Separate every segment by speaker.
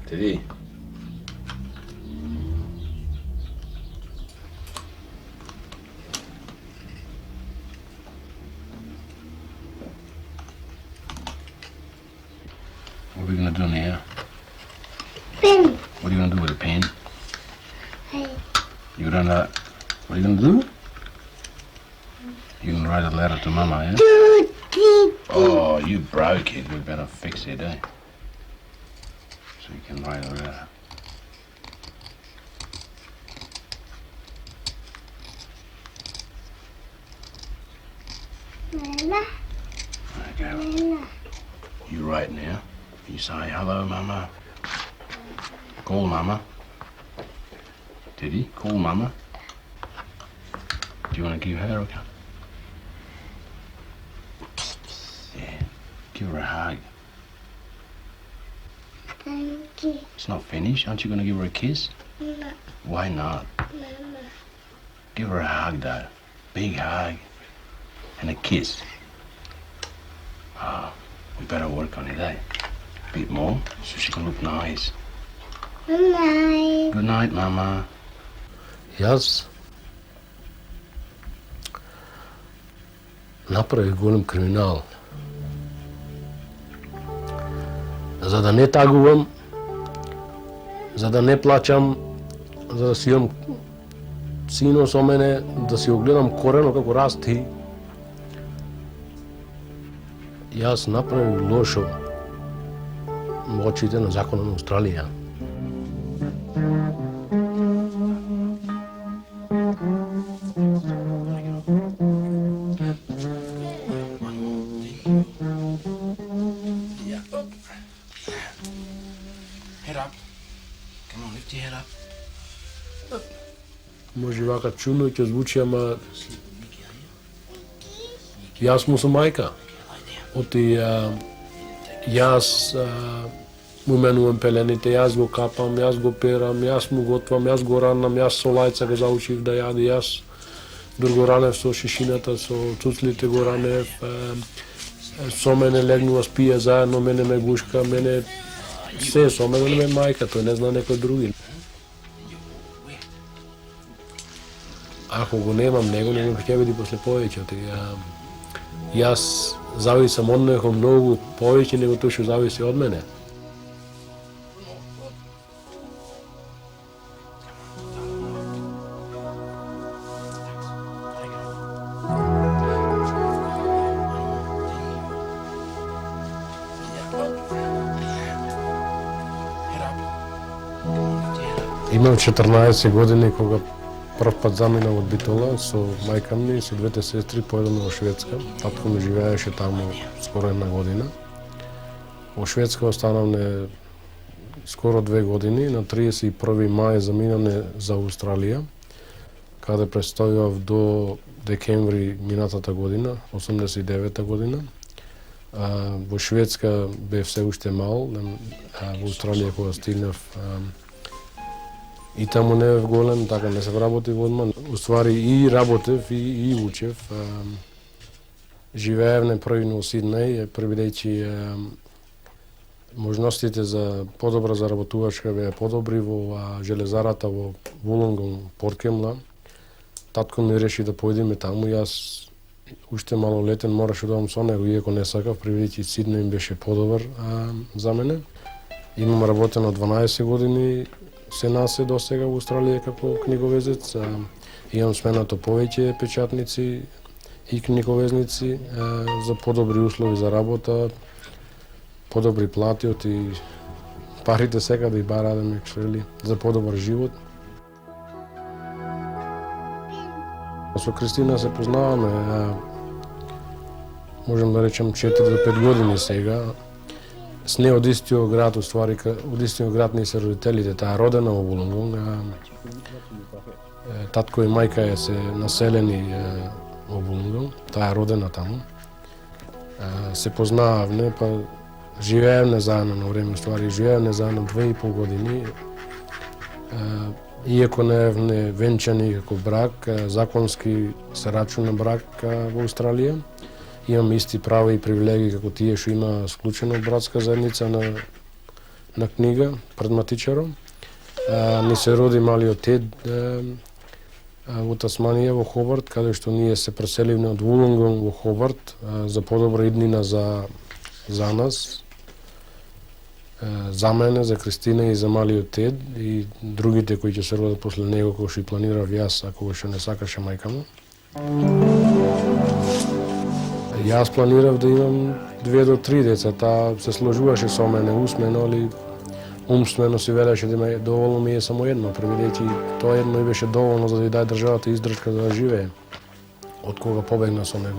Speaker 1: Teddy. What are we gonna do now?
Speaker 2: Pen.
Speaker 1: What are you gonna do with a pen?
Speaker 2: Hey.
Speaker 1: You gonna... What are you gonna do? You gonna write a letter to Mama, yeah? Oh, you broke it. We better fix it, eh? So you can write a letter.
Speaker 2: Mama.
Speaker 1: Okay.
Speaker 2: Mama.
Speaker 1: You write now. You say, hello, Mama. Call Mama. Teddy, call Mama. Do you want to give her a cup? Yeah. Give her a hug.
Speaker 2: Thank you.
Speaker 1: It's not finished. Aren't you going to give her a kiss?
Speaker 2: Mama.
Speaker 1: Why not?
Speaker 2: Mama.
Speaker 1: Give her a hug, though. Big hug. And a kiss. Oh, we better work on it, eh? A bit more, so she can look nice.
Speaker 2: Good night.
Speaker 1: Good night, Mama.
Speaker 3: Јас направих голем криминал. За да не тагувам, за да не плачам, за да си имам сино со мене, да си огледам корено како расти. Јас направих лошо во очите на законот на Австралија.
Speaker 1: Head up. Come on, lift your head up.
Speaker 3: Може вака чудно ќе звучи, ама јас му сум мајка. Оти јас му менувам пелените, јас го капам, јас го перам, јас му готвам, јас го ранам, јас со лајца го заучив да јаде, јас дур го ранев со шишината, со цуцлите го ранев, со мене легнува, спие заедно, мене ме гушка, мене се со мене ме мајка, тој не зна некој други. Ако го немам него, него ќе биде после повеќе. Јас зависам од него многу повеќе него тој што зависи од мене. Имам 14 години кога прв пат заминав од Битола со мајка ми и со двете сестри, поедаме во Шведска. Татко ми живееше таму скоро една година. Во Шведска останавме скоро 2 години. На 31. мај заминавме за Австралија, каде престојав до декември минатата година, 89-та година. Во Шведска бев се уште мал, во Австралија кога стигнав и таму не бев голем, така не се вработив одма. Уствари и работев и учев. Живеевме први во Сиднеј, бидејќи можностите за подобра заработувачка беа подобри во железарата во Вулонгон, Порт Кемла. Татко ми реши да појдеме таму, јас уште малолетен мораше да одам со него, иако не сакав, бидејќи Сиднеј им беше подобар за мене. Имам работено 12 години, се насе до сега во Австралија како книговезец. Имам сменато повеќе печатници и книговезници за подобри услови за работа, подобри плати, и парите секаде и бараме за подобар живот. Со Кристина се познаваме, можем да речем 4 до 5 години сега. С неја од истиот град, уствари, од истиот град не се родителите, таа е родена во Вулонгон. Татко и мајка е се населени во Вулонгон, таа е родена таму. Се познававме, па живеевме заедно на време, уствари живеевме заедно 2,5 години. Иако не е венчани како брак, законски се рачуна брак во Австралија. Имаме исти права и привилегии како тие што има склучена братска заедница на книга пред матичаром. Ни се роди малиот Тед во Тасманија, во Хобарт, каде што ние се преселивме од Вулонгонг во Хобарт за подобра иднина за нас, за мене, за Кристина и за малиот Тед и другите кои ќе се родат после него, кои што и планирав јас, ако што не сакаше мајка му. Јас планирав да имам 2 до 3 деца, таа се сложуваше со мене усмено, али умствено си велеше да доволно ми е само едно, преведејќи тоа едно и беше доволно за да ја даде државата издршка за да живее, од кога побегна со него.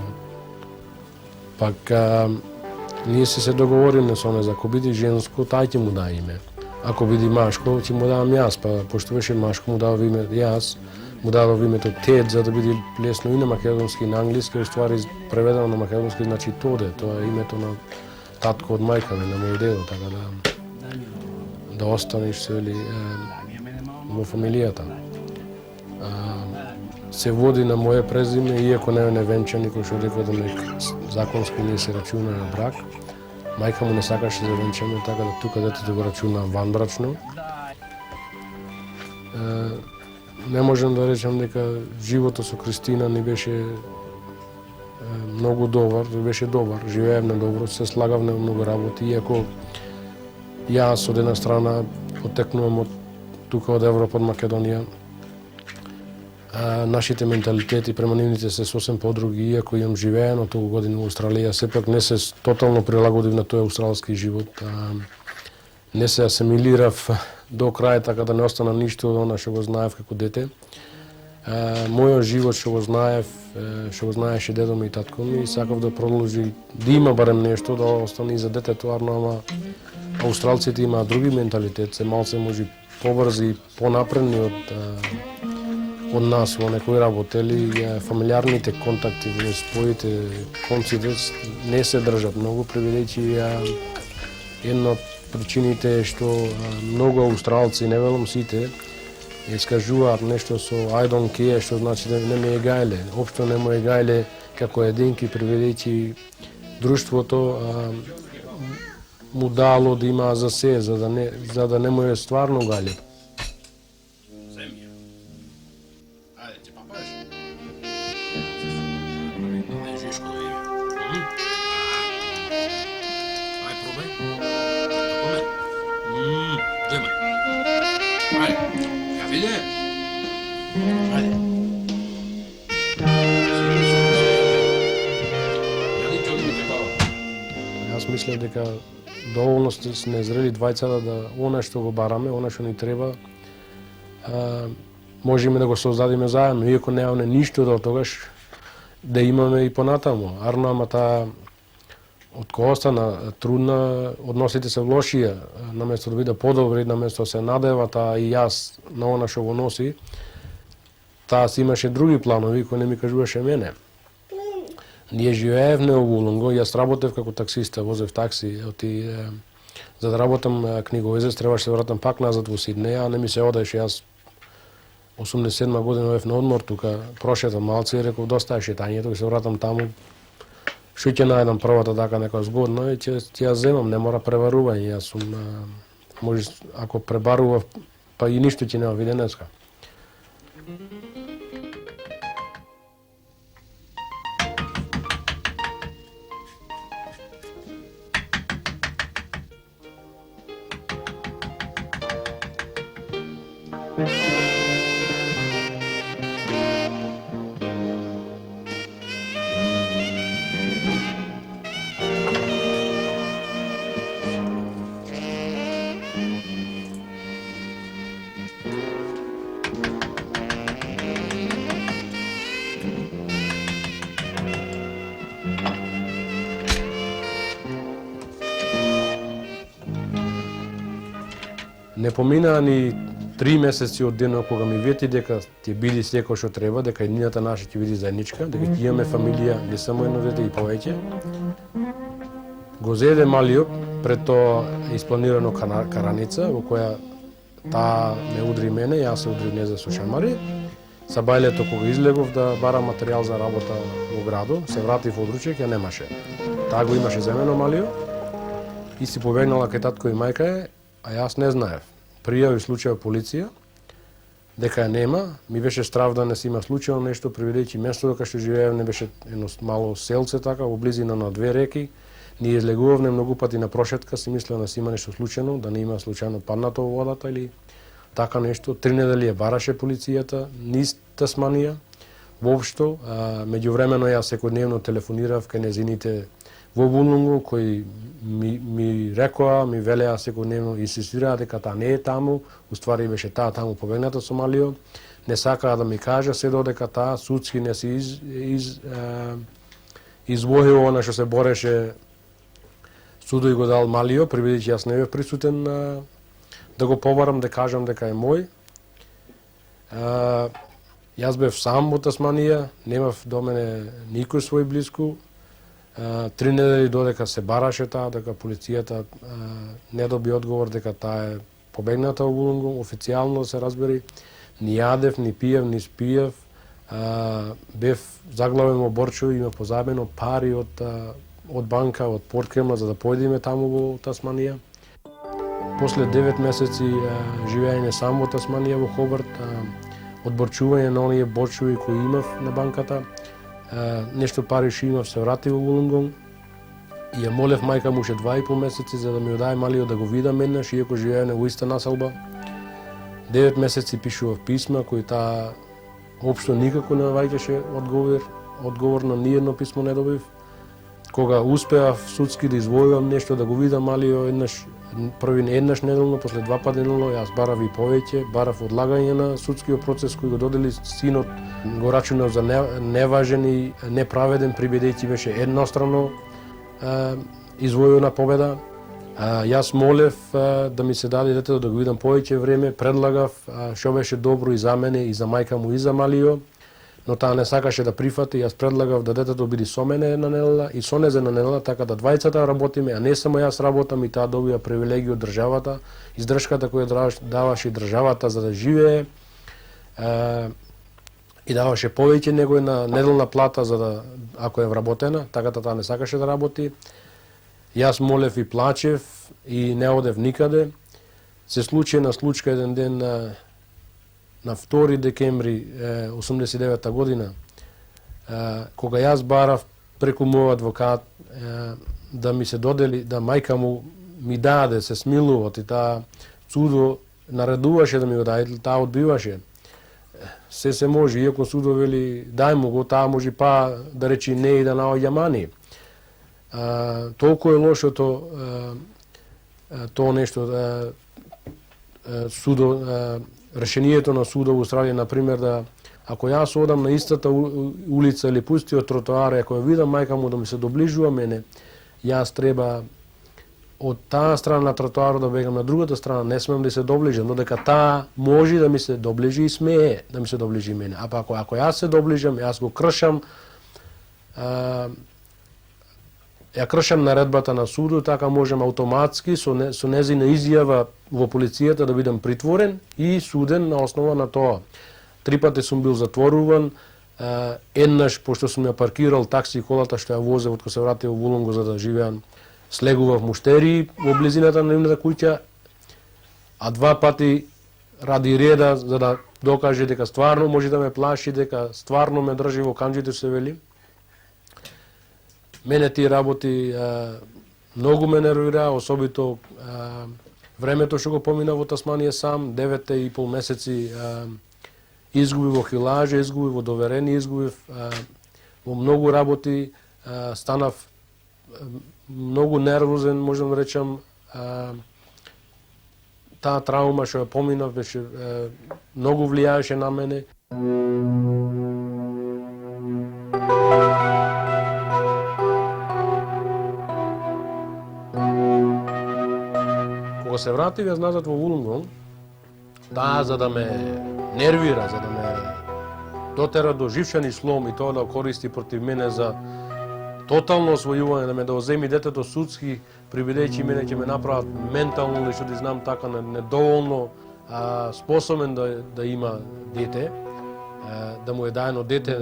Speaker 3: Пак, ние се договориме со неа, ако биде женско, тај ќе му даде име. Ако биде машко, ќе му давам јас, па пошто беше машко, му дадов име јас, му дадов името Тед, за да биде лесно и на македонски и на англиски, уствари преведено на македонски значи Тоде, тоа е името на татко од мајка ми, на мој дедо, така да останеш се во фамилијата. Се води на моје презиме, иако не е невенчан, кој што рекол да ме законски не се рачуна на брак. Мајка му не сакаше да венчаме, така да тука детето го рачуна ванбрачно. Не можам да речам дека животот со Кристина ни беше многу добар, беше добар, живеевме добро, се слагавме многу работи, иако јас од една страна потекнувам од тука од Европа, од Македонија. Нашите менталитети према нивните се сосем подруги, иако имам живеено толку години во Австралија, сепак не се тотално прилагодив на тој австралски живот. Не се асимилирав до крај, така да не остана ништо од она што го знаев како дете. Мојот живот што го знаеше дедо ми и татко ми, и сакав да продолжи, да има барем нешто, да остане и за детето, ама австралците имаат други менталитет, се малце може побрзи и понапредни од нас во некои работели, фамилиарните контакти, своите конците не се држат многу, преведејќи една од причините е што многу австралци, не велам сите, искажуваат нешто со I don't care, што значи да не ме е гајле. Општо не му е гајле како единки, преведејќи друштвото му дало да има за се, за да не му е стварно гајле. Јас мислев дека доволно сме зрели двајцата да она што го бараме, она што ни треба, можеме да го создадиме заедно, иако немаме ништо до тогаш да имаме и понатаму. Арно, ама таа од кога остана трудна, односите се лошија, наместо да биде подобри, наместо се надева таа и јас на она што го носи, таа си имаше други планови кои не ми кажуваше мене. Ние живеевме во Вулонго, јас работев како таксиста, возев такси, за да работам книговизец, требаше да вратам пак назад во Сиднеј, а не ми се одеше, јас 87 година бев на одмор тука, прошетам малце и реков доста е шетањето, се вратам таму, што ќе најдам првата така нека згодна и ќе ја земам, не мора преварување, јас сум, може, ако пребарував, па и ништо ќе нема виде днеска. Не поминаа ни 3 месеци од денот кога ми вети дека ќе биде секој што треба, дека еднината наша ќе биде заедничка, дека ќе имаме фамилија, не само едно дете и повеќе. Го зеде малиот, пред тоа испланирано караница, во која таа ме удри мене, јас се удрив незе со шамари. Са бајлето кога излегов да барам материјал за работа во градот, се вратив од ручек, ја немаше. Таа го имаше земено малиот и си побегнала кај татко и мајка е, а јас не знаев. Пријави случај полиција, дека ја нема, ми беше страв да не си има случајно нешто, приведејќи местото кај што живеев не беше едно мало селце така, во близина на две реки. Ние излегувавме многу пати на прошетка, си мислеа да си има нешто случајно, да не има случајно паднато во водата или така нешто. 3 недели ја бараше полицијата, низ Тасманија, воопшто. Меѓувремено јас секојдневно телефонирав кај незините во Вулунгу, кои ми рекоа, ми велеа секојдневно, инсистираа дека таа не е таму, уствари беше таа таму побегната Сомалио, не сакаа да ми кажа се додека таа судски не се извојува на што се бореше судо и го дал Малио, приведејќи јас не бев присутен да го побарам, да кажам дека е мој. Јас бев сам во Тасманија, немав до мене никој свој блиску. 3 недели додека се бараше таа, дека полицијата не доби одговор дека таа е побегната во Вулунгу, официјално се разбери, ни јадев, ни пиев, ни спиев, бев заглавен во Борчо, има позајмено пари од банка, од Порт-Кремла, за да појдеме таму во Тасманија. После 9 месеци живење сам во Тасманија, во Хобарт, одборчување на оние борчови кои имав на банката, нешто пари што имав се врати во Вулунгон и ја молев мајка му уште 2,5 месеци за да ми одаде Малио да го видам еднаш, иако живееме во иста населба. 9 месеци пишував писма кои таа општо никако не ваѓаше одговор на ниедно писмо не добив. Кога успеав судски да извојувам нешто да го видам Малио еднаш, први еднаш неделно, после 2 пати неделно, јас барав и повеќе, барав одлагање на судскиот процес кој го додели синот, го рачунав за неважен и неправеден, прибедејќи беше едностранно извојувана победа. Јас молев да ми се даде детето да го видам повеќе време, предлагав што беше добро и за мене, и за мајка му, и за Малио, но таа не сакаше да прифати. Јас предлагав да детето биде со мене една недела и со незе една недела, така да двајцата работиме, а не само јас работам и таа добија привилегија од државата, издршката која даваше државата за да живее, и даваше повеќе него една неделна плата за да, ако е вработена, така таа не сакаше да работи. Јас молев и плачев и не одев никаде. Се случи на случка еден ден на 2 декември 89 година, кога јас барав преку мој адвокат да ми се додели, да мајка му ми даде, се смилува, и таа судо наредуваше да ми го даде, таа одбиваше. Се може, иако судо вели дај му го, таа може па да речи не и да наоѓа мани. Толку е лошото тоа нешто, судо, решението на судо во Австралија, например, да ако јас одам на истата улица или пустиот тротоар, ако ја видам мајка му да ми се доближува мене, јас треба од таа страна на тротоарот да бегам на другата страна, не смем да се доближам, но дека таа може да ми се доближи и смее да ми се доближи мене. А па ако јас се доближам, јас го кршам, ја кршам наредбата на судот, така можам автоматски со незина изјава во полицијата да бидам притворен и суден на основа на тоа. 3 пати сум бил затворуван, еднаш пошто сум ја паркирал такси колата што ја возев од кога се вратив во Вулунгу за да живеам, слегував муштери во близината на нивната куќа, а 2 пати ради реда за да докаже дека стварно може да ме плаши, дека стварно ме држи во канџите, се вели. Мене тие работи многу ме нервира, особито времето што го помина во Тасманија сам, 9,5 месеци изгуби во хилажа, изгуби во доверение, изгубив во многу работи, станав многу нервозен, можам да речам. Таа траума што ја поминав беше многу влијаеше на мене. Кога се вратив јас назад во Вулунгон, таа за да ме нервира, за да ме дотера до жившен слом и тоа да користи против мене за тотално освојување, да ме да оземи детето судски, прибедејќи мене ќе ме направат ментално или што да знам така недоволно способен да има дете, да му е даено дете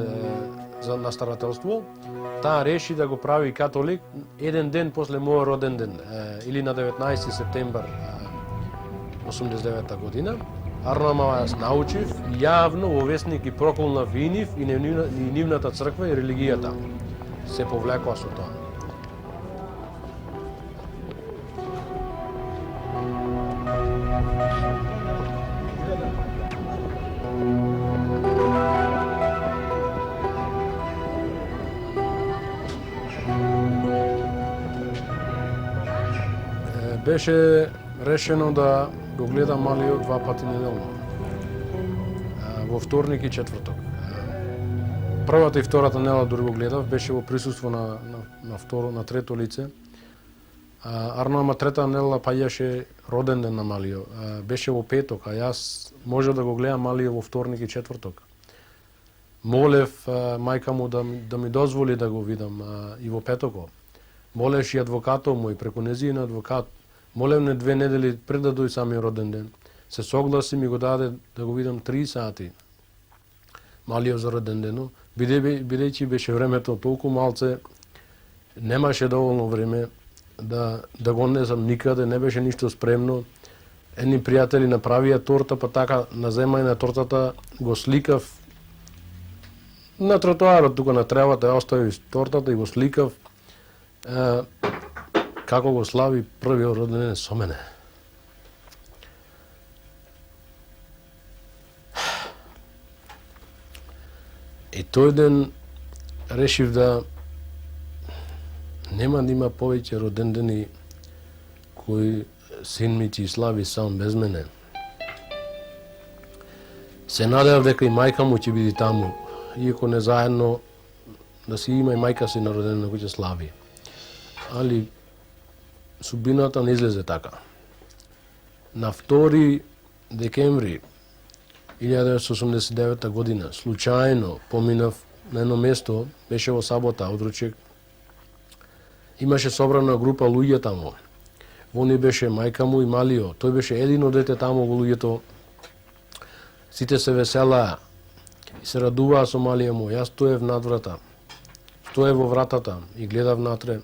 Speaker 3: за настарателство. Таа реши да го прави католик еден ден после мојот роден ден, или на 19 септембар 89 година. Арно мама јас научив и јавно во весник и проколнав и нив и нивната црква и религијата. Се повлекоа со тоа. Беше решено да го гледам малиот 2 пати неделно. Во вторник и четврток. Првата и втората недела дури го гледав, беше во присуство на трето лице. Арно, ама трета недела паѓаше роден ден на малио. Беше во петок, а јас може да го гледам малио во вторник и четврток. Молев мајка му да ми дозволи да го видам и во петоко. Молеш и адвокатот мој, преку нејзин адвокат. Молев не 2 недели пред да дојде самиот роден ден. Се согласи, ми го даде да го видам 3 сати. Малиот за роден ден, бидејќи беше времето толку малце, немаше доволно време да го несам никаде, не беше ништо спремно. Едни пријатели направија торта, па така на земање на тортата го сликав на тротоарот, тука на тревата, оставив тортата и го сликав како го слави првиот роден ден со мене. И тој ден решив да нема да има повеќе роден дени кој син ми ќе слави сам без мене. Се надевав дека и мајка му ќе биде таму, иако не заедно, да си има и мајка си на роден ден кој ќе слави. Али судбината не излезе така. На 2 декември 1989 година, случајно поминав на едно место, беше во сабота, одручек. Имаше собрана група луѓе таму. Во ни беше мајка му и малио. Тој беше едино дете таму во луѓето. Сите се веселаа и се радуваа со малио му. Јас стоев над врата. Стоев во вратата и гледав натре.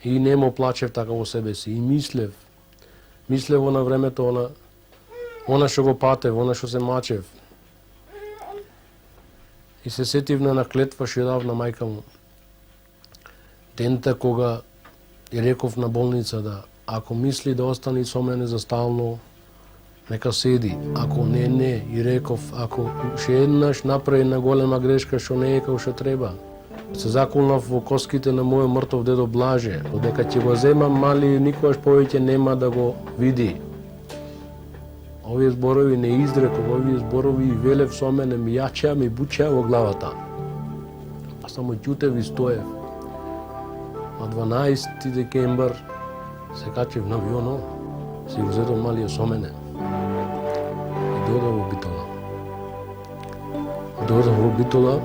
Speaker 3: И немо плачев така во себе си. И мислев на времето, она што го патев, она што се мачев. И се сетив на клетва што ја дав на мајка му. Дента кога ја реков на болница да ако мисли да остане со мене за стално, нека седи. Ако не, и реков, ако ше еднаш направи една голема грешка што не е како што треба, се заколнав во коските на мојот мртов дедо Блаже, додека ќе го земам мали и никогаш повеќе нема да го види. Овие зборови не изреков, овие зборови и велев со мене, ми јачеа, ми бучеа во главата. А само ќутев и стоев. На 12 декембар се качев на авионот, си го зедов малио со мене. И дојдов во Битола. Дојдов во Битола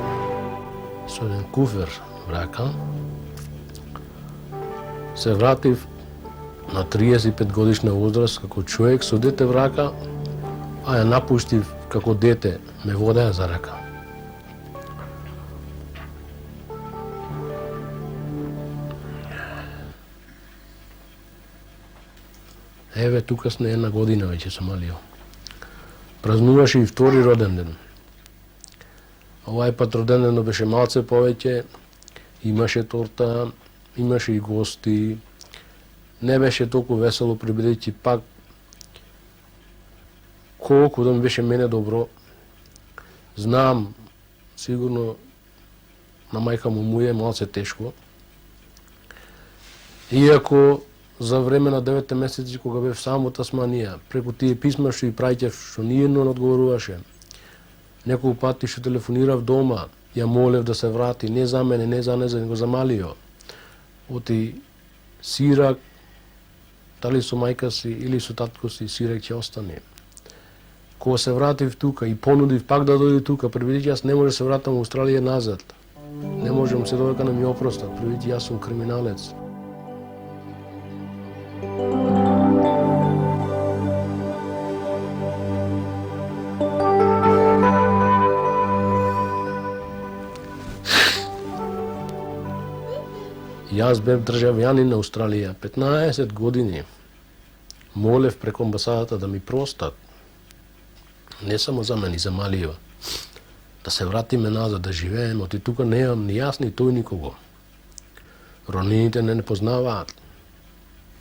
Speaker 3: со еден куфер в рака. Се вратив на 35 годишна возраст како човек со дете в рака, а ја напуштив како дете, ме водеа за рака. Еве тука сме една година веќе со малио. Празнуваше и втори роден ден. Овај пат роден ден беше малце повеќе, имаше торта, имаше и гости. Не беше толку весело, прибедејќи пак колку да ми беше мене добро. Знам, сигурно на мајка му е малце тешко. Иако за време на 9 месеци кога бев само од Тасманија, преку тие писма што и праќев, што ниедно не одговоруваше, неколку пати што телефонирав дома, ја молев да се врати, не за мене, не за неа, него за малио. Оти Сирак, дали со мајка си или со татко си, Сирак ќе остане. Кога се вратив тука и понудив пак да дојде тука, пребидејќи јас не може да се вратам во Австралија назад. Не можам се додека не ми опростат, пребидејќи јас сум криминалец. Јас бев државјанин на Австралија 15 години. молев преку амбасадата да ми простат, не само за мене, и за малијава, да се вратиме назад, да живееме, оти тука немам ни јас, ни тој никого. Роднините не познаваат.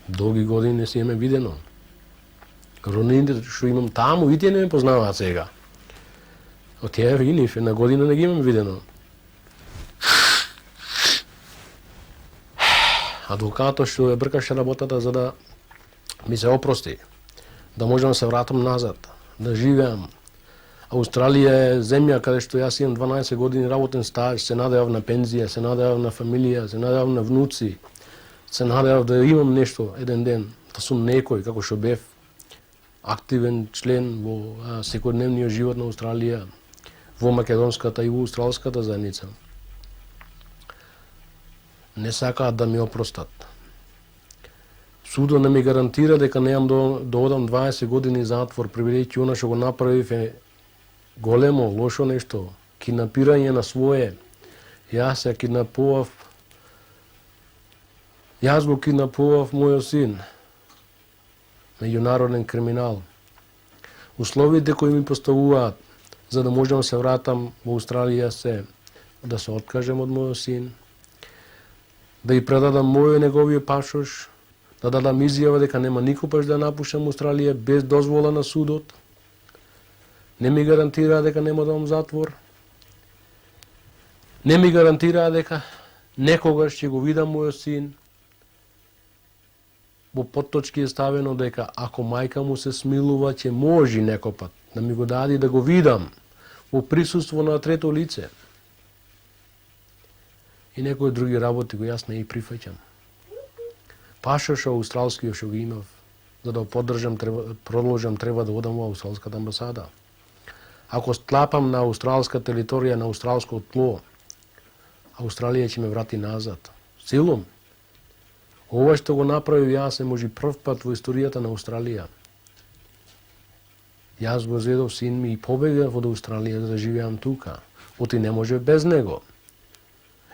Speaker 3: Долги години не си имаме видено. Роднините што имам таму, и тие не ме познаваат сега. Од тие и нив, една година не ги имам видено. Адвокатот што ја бркаше работата за да ми се опрости, да можам да се вратам назад, да живеам. Австралија е земја каде што јас имам 12 години работен стаж, се надевав на пензија, се надевав на фамилија, се надевав на внуци, се надевав да имам нешто еден ден, да сум некој како што бев активен член во секојдневниот живот на Австралија, во македонската и во австралската заедница. Не сакаат да ми опростат. Судот не ми гарантира дека немам да одам 20 години затвор, прибедејќи она што го направив е големо, лошо нешто, киднапирање на свое. Јас го киднапував мојот син, меѓународен криминал. Условите кои ми поставуваат за да можам да се вратам во Австралија се да се откажем од мојот син, да и предадам мојот неговиот пашош, да дадам изјава дека нема никогаш да напуштам Австралија без дозвола на судот. Не ми гарантираа дека нема да имам затвор. Не ми гарантираа дека некогаш ќе го видам мојот син. Во подточки е ставено дека ако мајка му се смилува, ќе може некој пат да ми го даде да го видам во присуство на трето лице. И некои други работи кои јас не ги прифаќам. Пашош австралскиот што го имав, за да го продолжам, треба да одам во австралската амбасада. Ако стлапам на австралска територија, на австралско тло, Австралија ќе ме врати назад. Силом. Ова што го направив јас е може прв пат во историјата на Австралија. Јас го зедов син ми и побегав од Австралија за да живеам тука. Оти не може без него.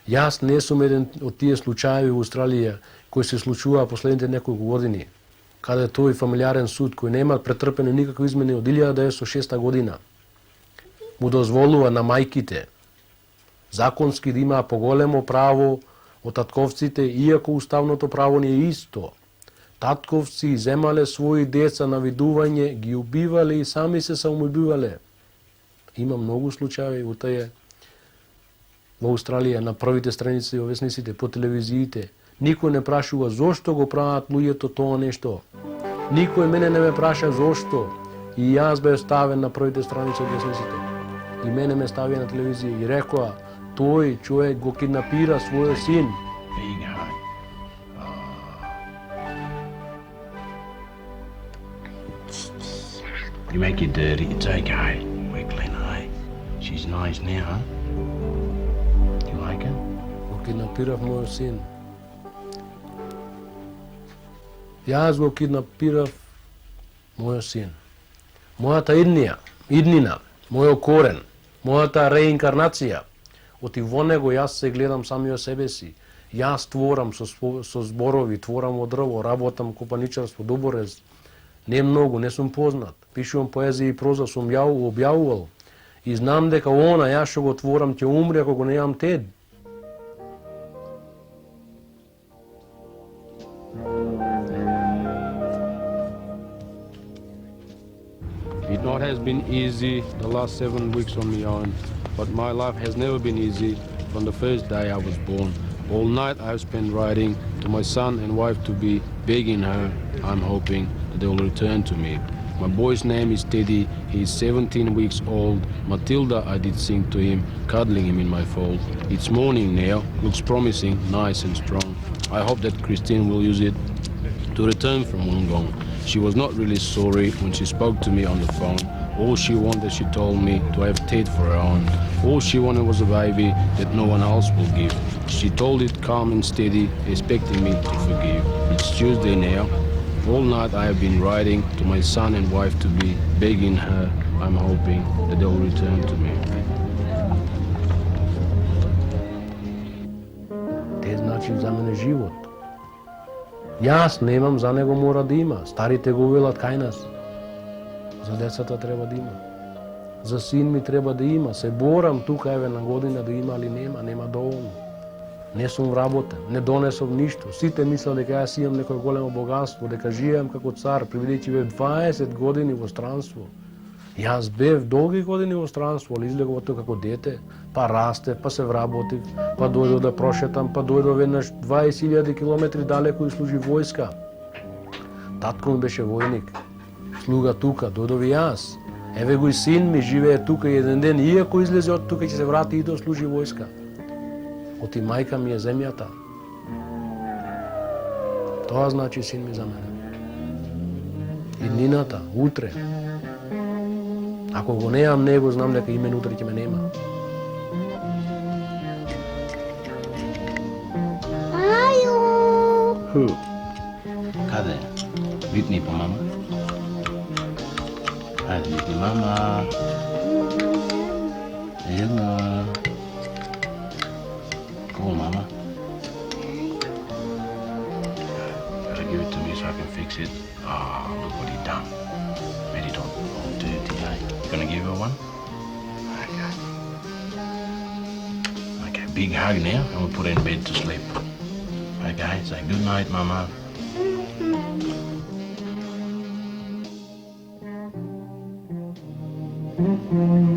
Speaker 3: Јас не сум еден од тие случаи во Австралија кои се случуваа последните неколку години, каде тој фамилиарен суд кој нема претрпени никакви измени од 1906 година му дозволува на мајките законски да имаа поголемо право од татковците, иако уставното право не е исто. Татковци земале своји деца на видување, ги убивале и сами се самоубивале. Има многу случаи во тие во Австралија на првите страници во весниците, по телевизиите. Никој не прашува зошто го прават луѓето тоа нешто. Никој мене не ме праша зошто. И јас бев ставен на првите страници од весниците. И мене ме стави на телевизија и рекоа, тој човек го киднапира својот син.
Speaker 1: There you go. You make it dirty, it's okay. We're clean, eh? She's nice now, huh? You like it?
Speaker 3: Го киднапирав мојот син. Јас го киднапирав мојот син. Мојата иднина, мојот корен, мојата реинкарнација. Оти во него јас се гледам самиот себе си. Јас творам со зборови, творам од дрво, работам копаничарство, доборез. Не многу, не сум познат. Пишувам поезија и проза, сум објавувал. И знам дека она јас што го творам ќе умре ако го немам Тед.
Speaker 4: It not has been easy the last 7 weeks on my own, but my life has never been easy from the first day I was born. All night I have spent writing to my son and wife to be begging her. I'm hoping that they will return to me. My boy's name is Teddy. He is 17 weeks old. Matilda, I did sing to him, cuddling him in my fold. It's morning now, looks promising, nice and strong. I hope that Christine will use it to return from Wollongong. She was not really sorry when she spoke to me on the phone. All she wanted, she told me, to have Ted for her own. All she wanted was a baby that no one else will give. She told it calm and steady, expecting me to forgive. It's Tuesday now. All night I have been writing to my son and wife to be begging her. I'm hoping that they will return to me.
Speaker 3: Те значи за мене живот. Јас немам, за него мора да има. Старите го велат кај нас. За децата треба да има. За син ми треба да има. Се борам тука еве на година да има или нема доволно. Не сум вработен, не донесов ништо. Сите мислат дека јас имам некој големо богатство, дека живеам како цар, приведејќи бев 20 години во странство. Јас бев долги години во странство, ali излегов од тоа како дете, па расте, па се вработив, па дојдов да прошетам, па дојдов веднаш 20.000 километри далеко и служи војска. Татко ми беше војник, слуга тука, дојдов и јас. Еве го и син ми живее тука и еден ден, иако излезе од тука ќе се врати и да служи војска. Оти мајка ми е земјата. Тоа значи син ми за мене. Иднината, утре. Ако го неам него, знам дека и мен утре ќе ме нема.
Speaker 2: Аю!
Speaker 1: Каде? Витни по мама. Ајде, витни мама. Ела. Cool, mama. Gotta give it to me so I can fix it. Oh, look what he done. Made it all dirty, eh? You gonna give her one? Okay. Okay, big hug now, and we'll put her in bed to sleep. Okay, say good night, mama.
Speaker 2: Mm-hmm.